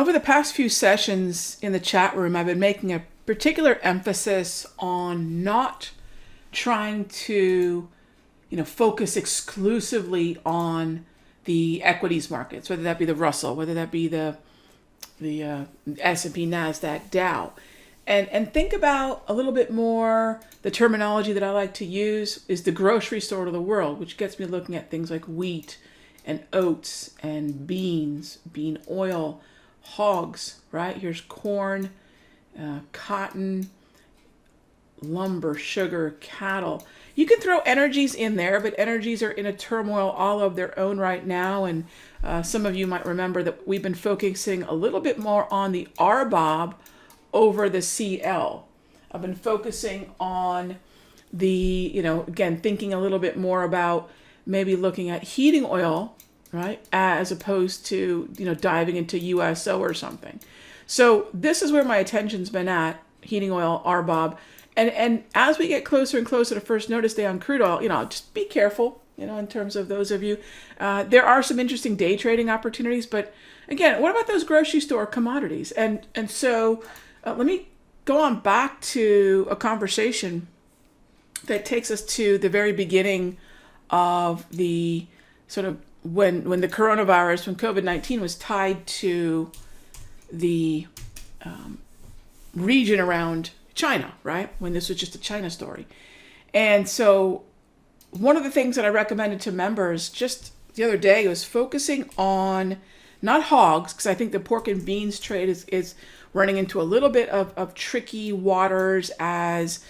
over the past few sessions in the chat room, I've been making a particular emphasis on not trying to, focus exclusively on the equities markets, whether that be the Russell, whether that be the S&P, NASDAQ, Dow. And think about a little bit more, the terminology that I like to use is the grocery store of the world, which gets me looking at things like wheat and oats and beans, bean oil, hogs, right? Here's corn, cotton, lumber, sugar, cattle. You can throw energies in there, but energies are in a turmoil all of their own right now. And some of you might remember that we've been focusing a little bit more on the RBOB over the CL. I've been focusing on the, again, thinking a little bit more about maybe looking at heating oil, right, as opposed to, diving into USO or something. So this is where my attention's been at, heating oil, RBOB. And as we get closer and closer to first notice day on crude oil, just be careful, in terms of those of you. There are some interesting day trading opportunities, but again, what about those grocery store commodities? And so let me go on back to a conversation that takes us to the very beginning of the sort of when the coronavirus, when COVID-19 was tied to the region around China, right? When this was just a China story. And so one of the things that I recommended to members just the other day was focusing on not hogs, because I think the pork and beans trade is running into a little bit of tricky waters as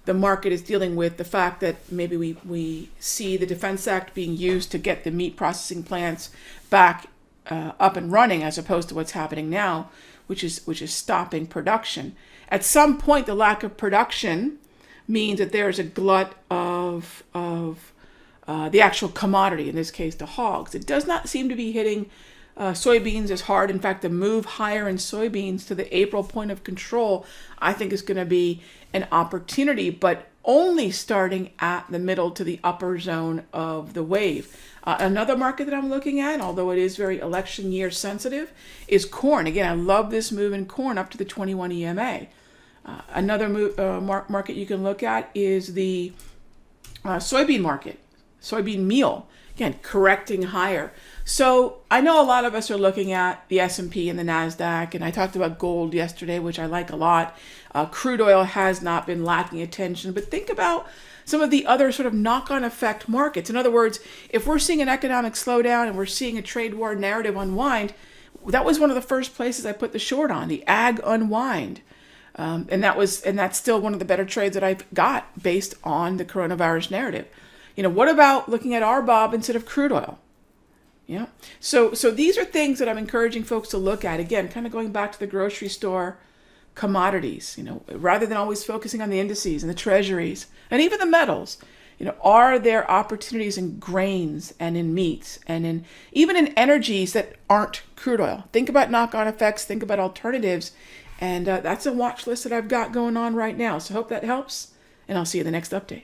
the market is dealing with the fact that maybe we see the Defense Act being used to get the meat processing plants back up and running, as opposed to what's happening now, which is stopping production. At some point, the lack of production means that there's a glut of the actual commodity, in this case, the hogs. It does not seem to be hitting soybeans as hard. In fact, the move higher in soybeans to the April point of control, I think, is going to be an opportunity, but only starting at the middle to the upper zone of the wave. Another market that I'm looking at, although it is very election year sensitive, is corn. Again, I love this move in corn up to the 21 EMA. Another market you can look at is the soybean market, soybean meal, again, correcting higher. So I know a lot of us are looking at the S&P and the NASDAQ, and I talked about gold yesterday, which I like a lot. Crude oil has not been lacking attention, but think about some of the other sort of knock-on effect markets. In other words, if we're seeing an economic slowdown and we're seeing a trade war narrative unwind, that was one of the first places I put the short on, the ag unwind. And that's still one of the better trades that I've got based on the coronavirus narrative. What about looking at RBOB instead of crude oil? Yeah. So these are things that I'm encouraging folks to look at. Again, kind of going back to the grocery store commodities, rather than always focusing on the indices and the treasuries and even the metals. Are there opportunities in grains and in meats and even in energies that aren't crude oil? Think about knock-on effects, think about alternatives. And that's a watch list that I've got going on right now. So hope that helps, and I'll see you in the next update.